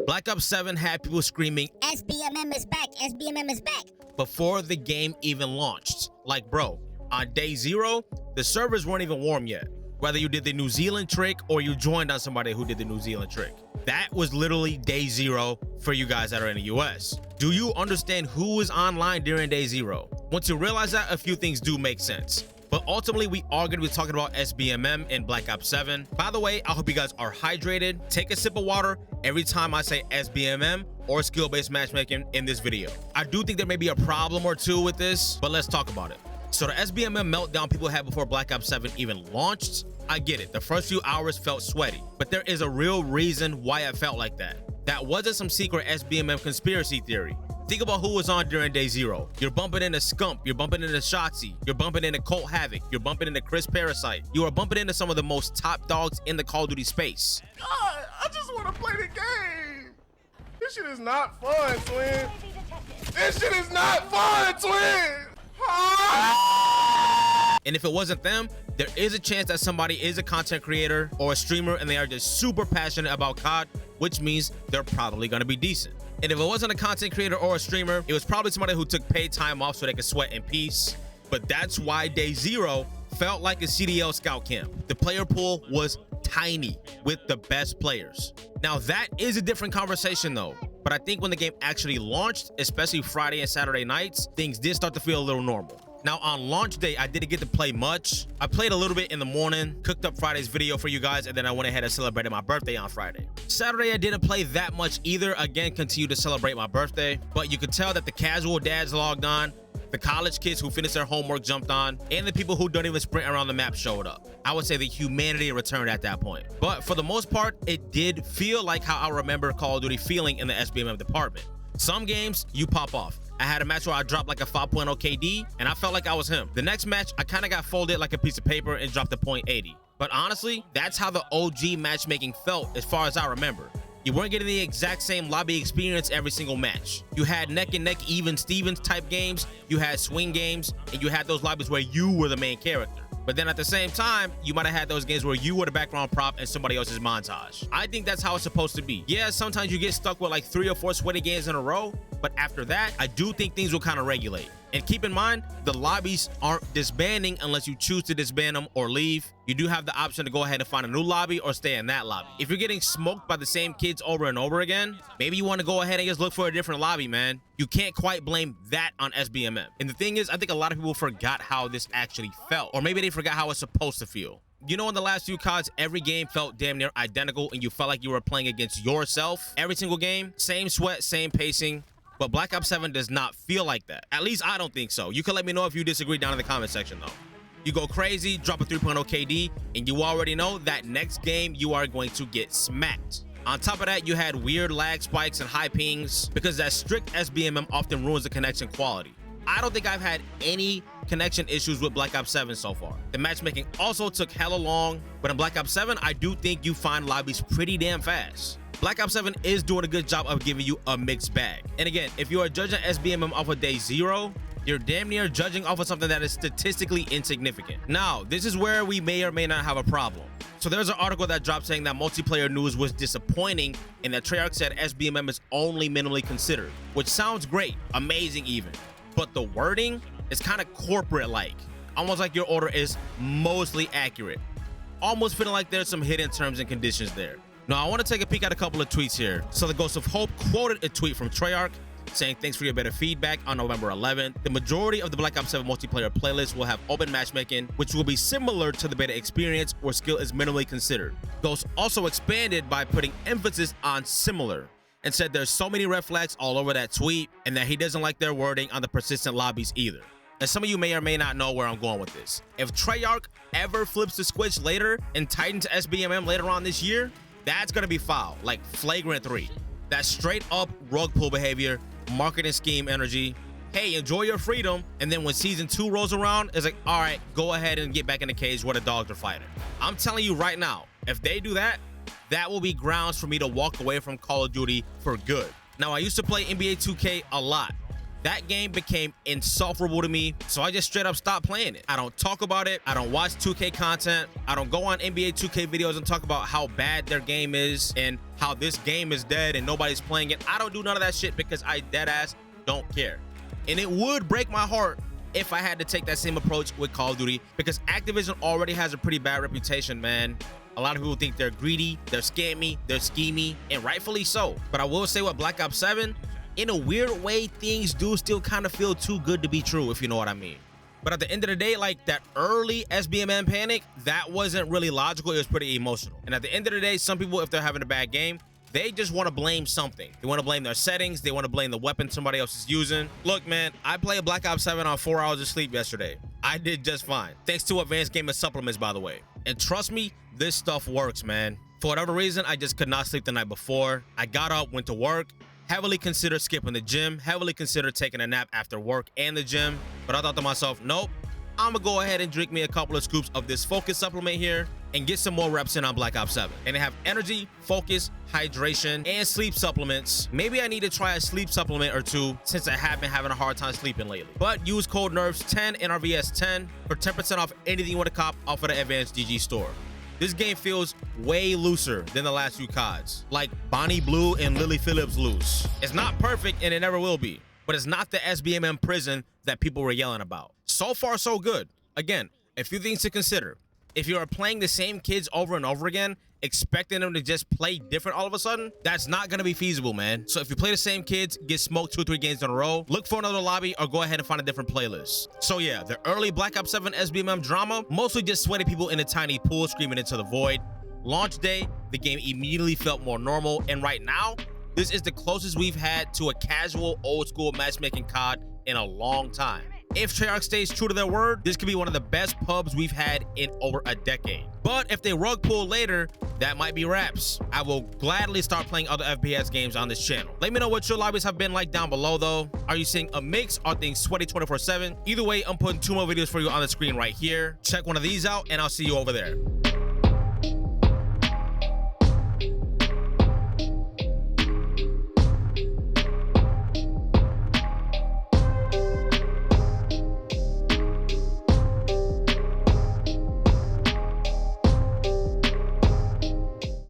Black Ops 7 had people screaming SBMM is back, SBMM is back. before the game even launched. Like, bro, on day 0, the servers weren't even warm yet. Whether you did the New Zealand trick or you joined on somebody who did the New Zealand trick. That was literally day 0 for you guys that are in the US. Do you understand who was online during day 0? Once you realize that, a few things do make sense. But ultimately, we are going to be talking about SBMM in Black Ops 7. By the way, I hope you guys are hydrated. Take a sip of water every time I say SBMM or skill-based matchmaking in this video. I do think there may be a problem or two with this, but let's talk about it. So the SBMM meltdown people had before Black Ops 7 even launched, I get it. The first few hours felt sweaty, but there is a real reason why it felt like that. That wasn't some secret SBMM conspiracy theory. Think about who was on during day 0. You're bumping into Scump, you're bumping into Shotzi, you're bumping into Colt Havoc, you're bumping into Chris Parasite. You are bumping into some of the most top dogs in the Call of Duty space. God, I just want to play the game. This shit is not fun, twin. This shit is not fun, twin. And if it wasn't them, there is a chance that somebody is a content creator or a streamer and they are just super passionate about COD, which means they're probably going to be decent. And if it wasn't a content creator or a streamer, it was probably somebody who took paid time off so they could sweat in peace. But that's why day 0 felt like a CDL scout camp. The player pool was tiny with the best players. Now that is a different conversation though. But I think when the game actually launched, especially Friday and Saturday nights, things did start to feel a little normal. Now on launch day, I didn't get to play much. I played a little bit in the morning, cooked up Friday's video for you guys, and then I went ahead and celebrated my birthday on Friday. Saturday, I didn't play that much either. Again, continue to celebrate my birthday, but you could tell that the casual dads logged on, the college kids who finished their homework jumped on, and the people who don't even sprint around the map showed up. I would say the humanity returned at that point. But for the most part, it did feel like how I remember Call of Duty feeling in the SBMM department. Some games, you pop off. I had a match where I dropped like a 5.0 KD, and I felt like I was him. The next match, I kind of got folded like a piece of paper and dropped a .80. But honestly, that's how the OG matchmaking felt as far as I remember. You weren't getting the exact same lobby experience every single match. You had neck and neck even Stevens type games, you had swing games, and you had those lobbies where you were the main character. But then at the same time, you might have had those games where you were the background prop and somebody else's montage. I think that's how it's supposed to be. Yeah, sometimes you get stuck with like 3 or 4 sweaty games in a row, but after that, I do think things will kind of regulate. And keep in mind, the lobbies aren't disbanding unless you choose to disband them or leave. You do have the option to go ahead and find a new lobby or stay in that lobby. If you're getting smoked by the same kids over and over again, maybe you want to go ahead and just look for a different lobby, man. You can't quite blame that on SBMM. And the thing is, I think a lot of people forgot how this actually felt, or maybe they forgot how it's supposed to feel. You know, in the last few CODs, every game felt damn near identical and you felt like you were playing against yourself. Every single game, same sweat, same pacing. But Black Ops 7 does not feel like that. At least I don't think so. You can let me know if you disagree down in the comment section though. You go crazy, drop a 3.0 KD, and you already know that next game you are going to get smacked. On top of that, you had weird lag spikes and high pings because that strict SBMM often ruins the connection quality. I don't think I've had any connection issues with Black Ops 7 so far. The matchmaking also took hella long, but in Black Ops 7, I do think you find lobbies pretty damn fast. Black Ops 7 is doing a good job of giving you a mixed bag. And again, if you are judging SBMM off of day 0, you're damn near judging off of something that is statistically insignificant. Now, this is where we may or may not have a problem. So there's an article that dropped saying that multiplayer news was disappointing and that Treyarch said SBMM is only minimally considered, which sounds great, amazing even. But the wording is kind of corporate-like, almost like your order is mostly accurate. Almost feeling like there's some hidden terms and conditions there. Now, I want to take a peek at a couple of tweets here. So the Ghost of Hope quoted a tweet from Treyarch saying, "Thanks for your better feedback on November 11th. The majority of the Black Ops 7 multiplayer playlist will have open matchmaking, which will be similar to the beta experience where skill is minimally considered." Ghost also expanded by putting emphasis on similar and said there's so many red flags all over that tweet and that he doesn't like their wording on the persistent lobbies either. And some of you may or may not know where I'm going with this. If Treyarch ever flips the switch later and tightens SBMM later on this year, that's gonna be foul, like flagrant 3. That's straight up rug pull behavior, marketing scheme energy. Hey, enjoy your freedom. And then when season 2 rolls around, it's like, all right, go ahead and get back in the cage where the dogs are fighting. I'm telling you right now, if they do that, that will be grounds for me to walk away from Call of Duty for good. Now, I used to play NBA 2K a lot. That game became insufferable to me, so I just straight up stopped playing it. I don't talk about it. I don't watch 2K content. I don't go on NBA 2K videos and talk about how bad their game is and how this game is dead and nobody's playing it. I don't do none of that shit because I deadass don't care. And it would break my heart if I had to take that same approach with Call of Duty, because Activision already has a pretty bad reputation, man. A lot of people think they're greedy, they're scammy, they're schemy, and rightfully so. But I will say with Black Ops 7, in a weird way, things do still kind of feel too good to be true, if you know what I mean. But at the end of the day, like that early SBMM panic, that wasn't really logical. It was pretty emotional. And at the end of the day, some people, if they're having a bad game, they just want to blame something. They want to blame their settings. They want to blame the weapon somebody else is using. Look, man, I played Black Ops 7 on 4 hours of sleep yesterday. I did just fine. Thanks to advanced gaming supplements, by the way. And trust me, this stuff works, man. For whatever reason, I just could not sleep the night before. I got up, went to work, heavily considered skipping the gym, heavily considered taking a nap after work and the gym. But I thought to myself, nope, I'm gonna go ahead and drink me a couple of scoops of this focus supplement here and get some more reps in on Black Ops 7. And they have energy, focus, hydration, and sleep supplements. Maybe I need to try a sleep supplement or two since I have been having a hard time sleeping lately. But use code NERVS10 NRVS10 for 10% off anything you want to cop off of the Advanced GG store. This game feels way looser than the last few CODs. Like Bonnie Blue and Lily Phillips loose. It's not perfect and it never will be, but it's not the SBMM prison that people were yelling about. So far, so good. Again, a few things to consider. If you are playing the same kids over and over again, expecting them to just play different all of a sudden, that's not going to be feasible, man. So if you play the same kids, get smoked 2 or 3 games in a row, look for another lobby or go ahead and find a different playlist. So yeah, the early Black Ops 7 SBMM drama, mostly just sweaty people in a tiny pool screaming into the void. Launch day, the game immediately felt more normal, and right now, this is the closest we've had to a casual old school matchmaking COD in a long time. If Treyarch stays true to their word, this could be one of the best pubs we've had in over a decade. But if they rug pull later, that might be wraps. I will gladly start playing other FPS games on this channel. Let me know what your lobbies have been like down below though. Are you seeing a mix? Are things sweaty 24/7? Either way, I'm putting 2 more videos for you on the screen right here. Check one of these out and I'll see you over there.